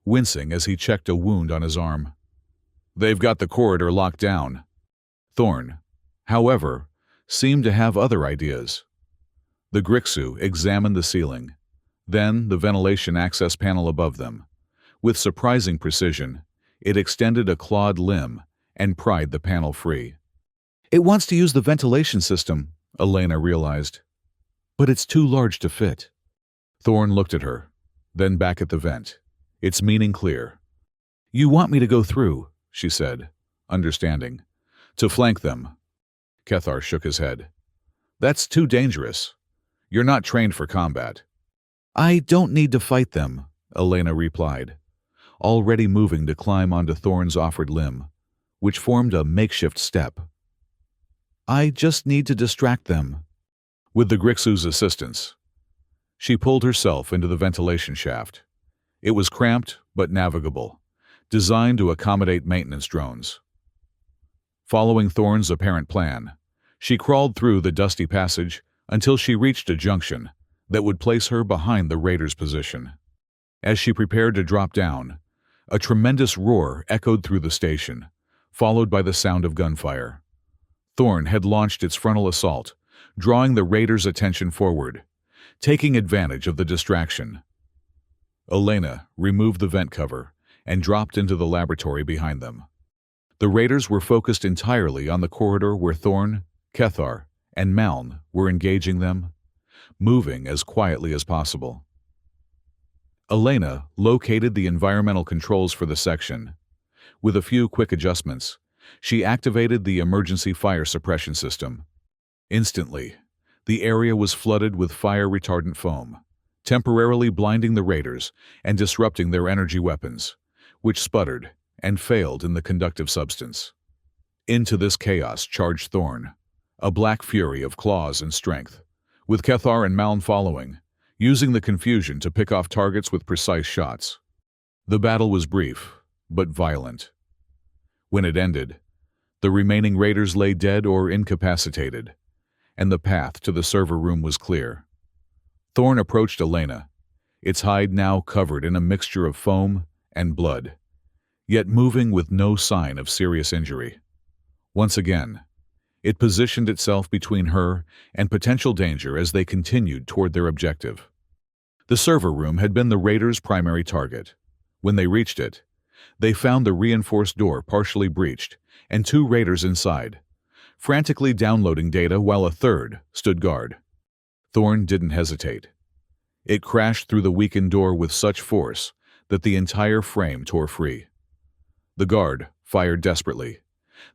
wincing as he checked a wound on his arm. "They've got the corridor locked down." Thorn, however, seemed to have other ideas. The Grixu examined the ceiling, then the ventilation access panel above them. With surprising precision, it extended a clawed limb and pried the panel free. "It wants to use the ventilation system," Elena realized. "But it's too large to fit." Thorn looked at her, then back at the vent, its meaning clear. "You want me to go through," she said, understanding. "To flank them." Kethar shook his head. "That's too dangerous. You're not trained for combat." "I don't need to fight them," Elena replied, already moving to climb onto Thorn's offered limb, which formed a makeshift step. "I just need to distract them." With the Grixu's assistance, she pulled herself into the ventilation shaft. It was cramped but navigable, designed to accommodate maintenance drones. Following Thorn's apparent plan, she crawled through the dusty passage until she reached a junction that would place her behind the raider's position. As she prepared to drop down, a tremendous roar echoed through the station, followed by the sound of gunfire. Thorn had launched its frontal assault, drawing the raiders' attention forward, taking advantage of the distraction. Elena removed the vent cover and dropped into the laboratory behind them. The raiders were focused entirely on the corridor where Thorn, Kethar, and Maln were engaging them, moving as quietly as possible. Elena located the environmental controls for the section. With a few quick adjustments, she activated the emergency fire suppression system. Instantly, the area was flooded with fire-retardant foam, temporarily blinding the raiders and disrupting their energy weapons, which sputtered and failed in the conductive substance. Into this chaos charged Thorn, a black fury of claws and strength, with Kethar and Maln following, using the confusion to pick off targets with precise shots. The battle was brief, but violent. When it ended, the remaining raiders lay dead or incapacitated, and the path to the server room was clear. Thorn approached Elena, its hide now covered in a mixture of foam and blood, yet moving with no sign of serious injury. Once again, it positioned itself between her and potential danger as they continued toward their objective. The server room had been the raiders' primary target. When they reached it, they found the reinforced door partially breached and 2 raiders inside, frantically downloading data while a third stood guard. Thorn didn't hesitate. It crashed through the weakened door with such force that the entire frame tore free. The guard fired desperately,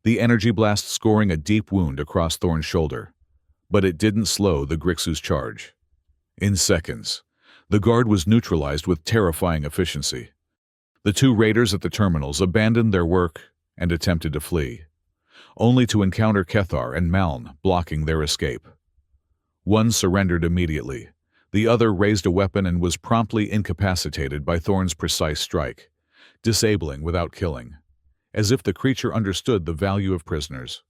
the energy blast scoring a deep wound across Thorn's shoulder, but it didn't slow the Grixu's charge. In seconds, the guard was neutralized with terrifying efficiency. The 2 raiders at the terminals abandoned their work and attempted to flee, only to encounter Kethar and Maln blocking their escape. One surrendered immediately. The other raised a weapon and was promptly incapacitated by Thorn's precise strike, disabling without killing, as if the creature understood the value of prisoners.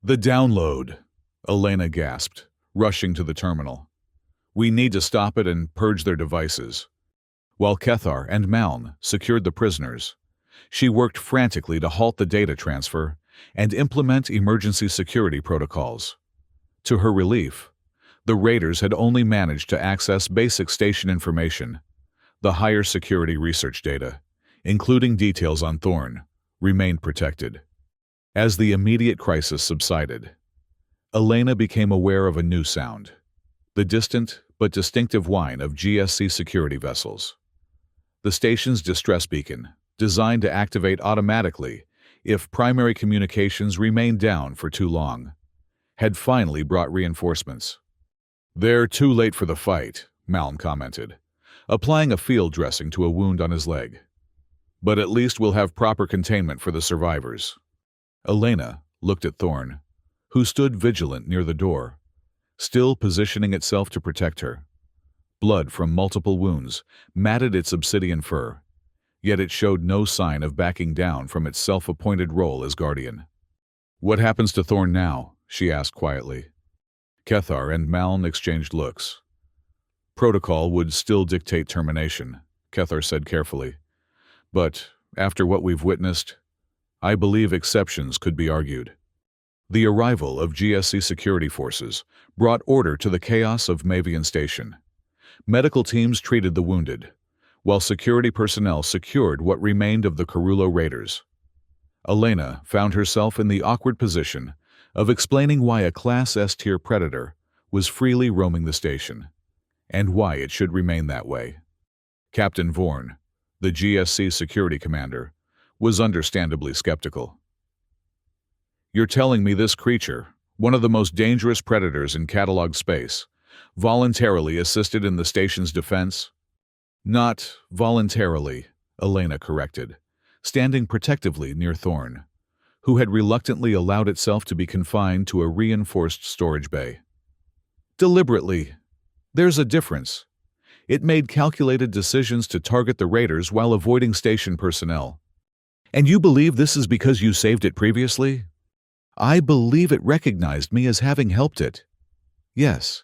"The download," Elena gasped, rushing to the terminal. "We need to stop it and purge their devices." While Kethar and Maln secured the prisoners, she worked frantically to halt the data transfer and implement emergency security protocols. To her relief, the raiders had only managed to access basic station information. The higher security research data, including details on Thorn, remained protected. As the immediate crisis subsided, Elena became aware of a new sound, the distant but distinctive whine of GSC security vessels. The station's distress beacon, designed to activate automatically if primary communications remained down for too long, had finally brought reinforcements. "They're too late for the fight," Maln commented, applying a field dressing to a wound on his leg. "But at least we'll have proper containment for the survivors." Elena looked at Thorn, who stood vigilant near the door, still positioning itself to protect her. Blood from multiple wounds matted its obsidian fur, yet it showed no sign of backing down from its self-appointed role as guardian. "What happens to Thorn now?" she asked quietly. Kethar and Maln exchanged looks. "Protocol would still dictate termination," Kethar said carefully. "But, after what we've witnessed, I believe exceptions could be argued." The arrival of GSC security forces brought order to the chaos of Mavian Station. Medical teams treated the wounded, while security personnel secured what remained of the Carullo raiders. Elena found herself in the awkward position of explaining why a Class S-tier predator was freely roaming the station, and why it should remain that way. Captain Vorn, the GSC security commander, was understandably skeptical. "You're telling me this creature, one of the most dangerous predators in catalog space, voluntarily assisted in the station's defense?" "Not voluntarily," Elena corrected, standing protectively near Thorn, who had reluctantly allowed itself to be confined to a reinforced storage bay. "Deliberately. There's a difference. It made calculated decisions to target the raiders while avoiding station personnel." "And you believe this is because you saved it previously?" "I believe it recognized me as having helped it." "Yes.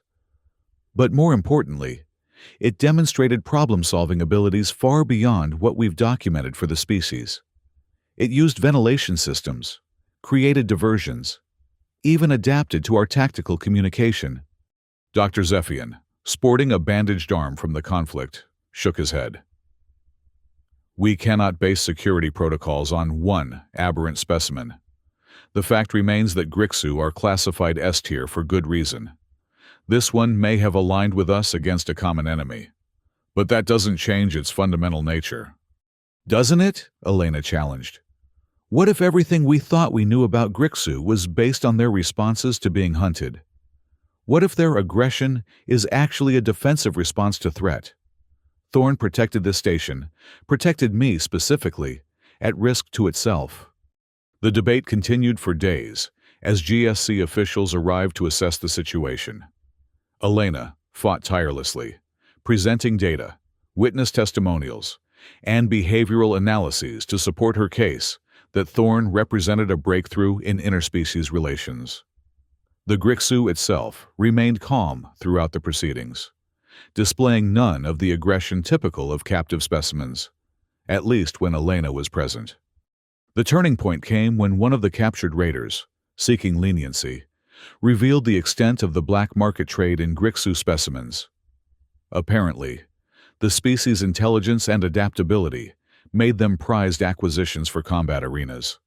But more importantly, it demonstrated problem-solving abilities far beyond what we've documented for the species. It used ventilation systems, created diversions, even adapted to our tactical communication." Dr. Zephian, sporting a bandaged arm from the conflict, shook his head. "We cannot base security protocols on one aberrant specimen. The fact remains that Grixu are classified S-tier for good reason. This one may have aligned with us against a common enemy, but that doesn't change its fundamental nature." "Doesn't it?" Elena challenged. "What if everything we thought we knew about Grixu was based on their responses to being hunted? What if their aggression is actually a defensive response to threat? Thorn protected this station, protected me specifically, at risk to itself." The debate continued for days as GSC officials arrived to assess the situation. Elena fought tirelessly, presenting data, witness testimonials, and behavioral analyses to support her case that Thorn represented a breakthrough in interspecies relations. The Grixu itself remained calm throughout the proceedings, displaying none of the aggression typical of captive specimens, at least when Elena was present. The turning point came when one of the captured raiders, seeking leniency, revealed the extent of the black market trade in Grixu specimens. Apparently, the species' intelligence and adaptability made them prized acquisitions for combat arenas,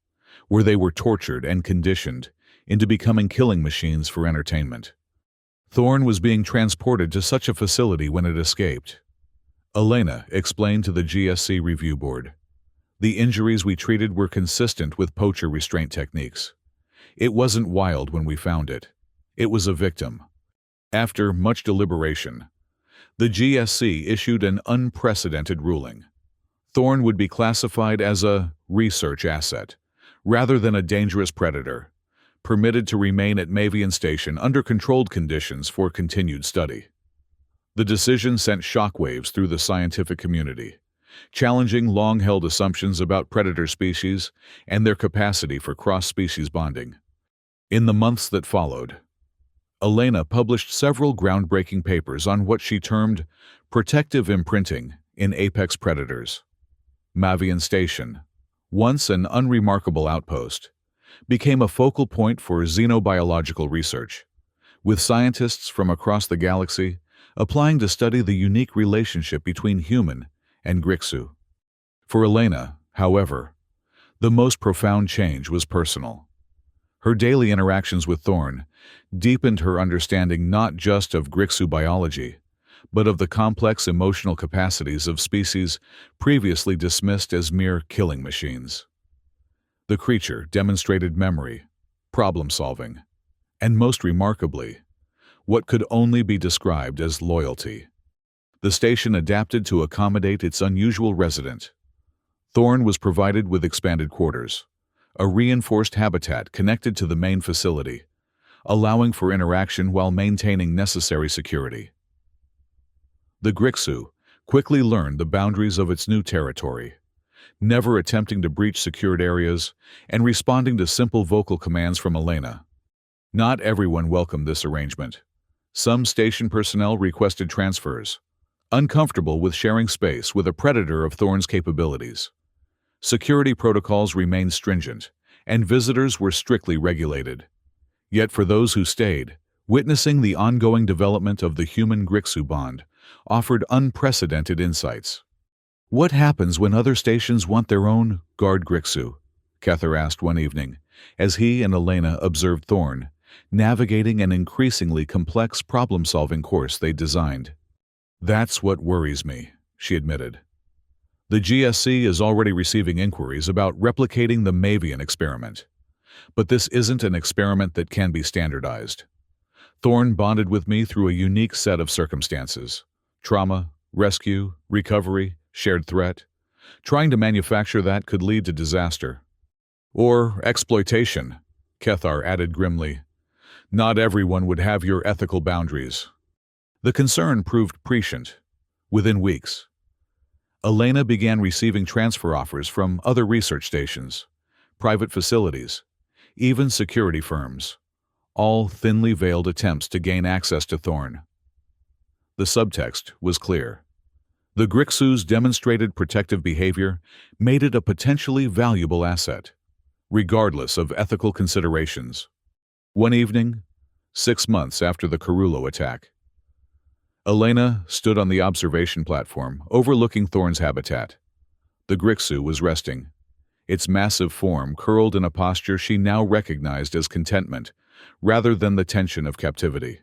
where they were tortured and conditioned into becoming killing machines for entertainment. Thorn was being transported to such a facility when it escaped. Elena explained to the GSC review board. "The injuries we treated were consistent with poacher restraint techniques. It wasn't wild when we found it. It was a victim." After much deliberation, the GSC issued an unprecedented ruling. Thorn would be classified as a research asset, rather than a dangerous predator, permitted to remain at Mavian Station under controlled conditions for continued study. The decision sent shockwaves through the scientific community, challenging long-held assumptions about predator species and their capacity for cross-species bonding. In the months that followed, Elena published several groundbreaking papers on what she termed protective imprinting in apex predators. Mavian Station, once an unremarkable outpost, became a focal point for xenobiological research, with scientists from across the galaxy applying to study the unique relationship between human and Grixu. For Elena, however, the most profound change was personal. Her daily interactions with Thorn deepened her understanding not just of Grixu biology, but of the complex emotional capacities of species previously dismissed as mere killing machines. The creature demonstrated memory, problem-solving, and most remarkably, what could only be described as loyalty. The station adapted to accommodate its unusual resident. Thorn was provided with expanded quarters, a reinforced habitat connected to the main facility, allowing for interaction while maintaining necessary security. The Grixu quickly learned the boundaries of its new territory, never attempting to breach secured areas and responding to simple vocal commands from Elena. Not everyone welcomed this arrangement. Some station personnel requested transfers, uncomfortable with sharing space with a predator of Thorn's capabilities. Security protocols remained stringent, and visitors were strictly regulated. Yet for those who stayed, witnessing the ongoing development of the human-Grixu bond offered unprecedented insights. "What happens when other stations want their own guard Grixu?" Kether asked one evening, as he and Elena observed Thorn, navigating an increasingly complex problem-solving course they designed. "That's what worries me," she admitted. "The GSC is already receiving inquiries about replicating the Mavian experiment. But this isn't an experiment that can be standardized. Thorn bonded with me through a unique set of circumstances: trauma, rescue, recovery, shared threat. Trying to manufacture that could lead to disaster. Or exploitation," Kethar added grimly. "Not everyone would have your ethical boundaries." The concern proved prescient. Within weeks, Elena began receiving transfer offers from other research stations, private facilities, even security firms, all thinly veiled attempts to gain access to Thorn. The subtext was clear. The Grixu's demonstrated protective behavior made it a potentially valuable asset, regardless of ethical considerations. One evening, 6 months after the Carullo attack, Elena stood on the observation platform overlooking Thorn's habitat. The Grixu was resting, its massive form curled in a posture she now recognized as contentment rather than the tension of captivity.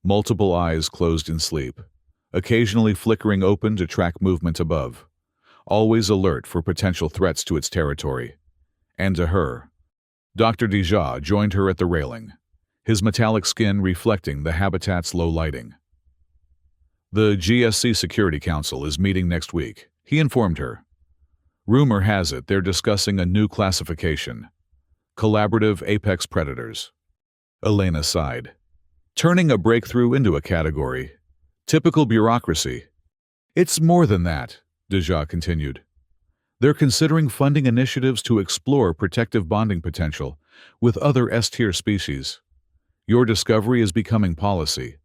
Multiple eyes closed in sleep, occasionally flickering open to track movement above, always alert for potential threats to its territory. And to her, Dr. Deja joined her at the railing, his metallic skin reflecting the habitat's low lighting. "The GSC Security Council is meeting next week," he informed her. "Rumor has it they're discussing a new classification: collaborative apex predators." Elena sighed. "Turning a breakthrough into a category. Typical bureaucracy." "It's more than that," Deja continued. "They're considering funding initiatives to explore protective bonding potential with other S-tier species. Your discovery is becoming policy."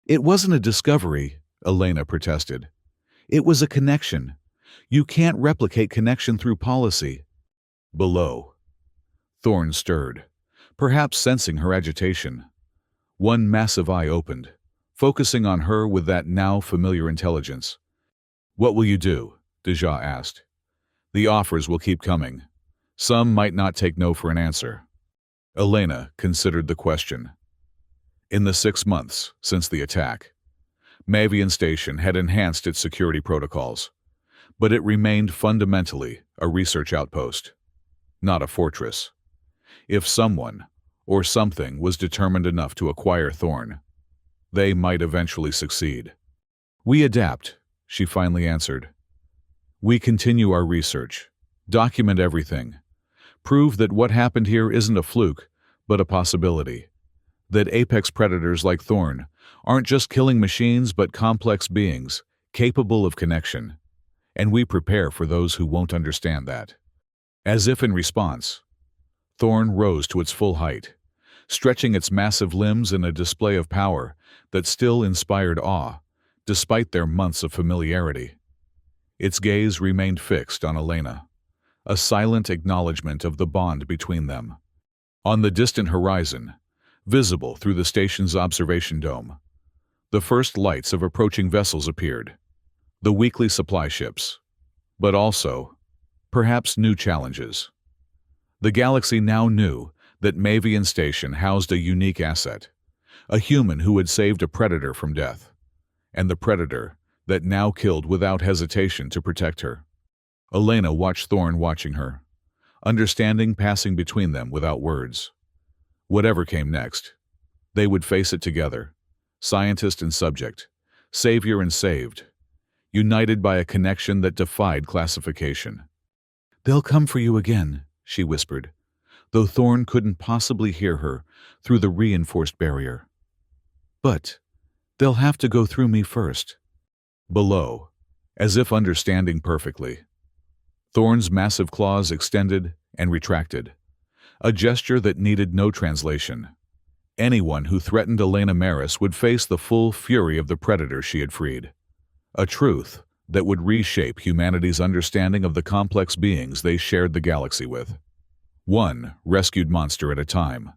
"It wasn't a discovery," Elena protested. "It was a connection. You can't replicate connection through policy." Below, Thorn stirred, perhaps sensing her agitation. One massive eye opened, focusing on her with that now familiar intelligence. "What will you do?" Deja asked. "The offers will keep coming. Some might not take no for an answer." Elena considered the question. In the 6 months since the attack, Mavian Station had enhanced its security protocols, but it remained fundamentally a research outpost, not a fortress. If someone, or something, was determined enough to acquire Thorn, they might eventually succeed. "We adapt," she finally answered. "We continue our research, document everything, prove that what happened here isn't a fluke, but a possibility. That apex predators like Thorn aren't just killing machines but complex beings, capable of connection. And we prepare for those who won't understand that." As if in response, Thorn rose to its full height, stretching its massive limbs in a display of power that still inspired awe, despite their months of familiarity. Its gaze remained fixed on Elena, a silent acknowledgement of the bond between them. On the distant horizon, visible through the station's observation dome, the first lights of approaching vessels appeared, the weekly supply ships, but also, perhaps, new challenges. The galaxy now knew that Mavian Station housed a unique asset, a human who had saved a predator from death, and the predator that now killed without hesitation to protect her. Elena watched Thorn watching her, understanding passing between them without words. Whatever came next, they would face it together, scientist and subject, savior and saved, united by a connection that defied classification. "They'll come for you again," she whispered, though Thorn couldn't possibly hear her through the reinforced barrier. "But They'll have to go through me first. Below, as if understanding perfectly, Thorne's massive claws extended and retracted, a gesture that needed no translation. Anyone who threatened Elena Maris would face the full fury of the predator she had freed. A truth that would reshape humanity's understanding of the complex beings they shared the galaxy with. One rescued monster at a time.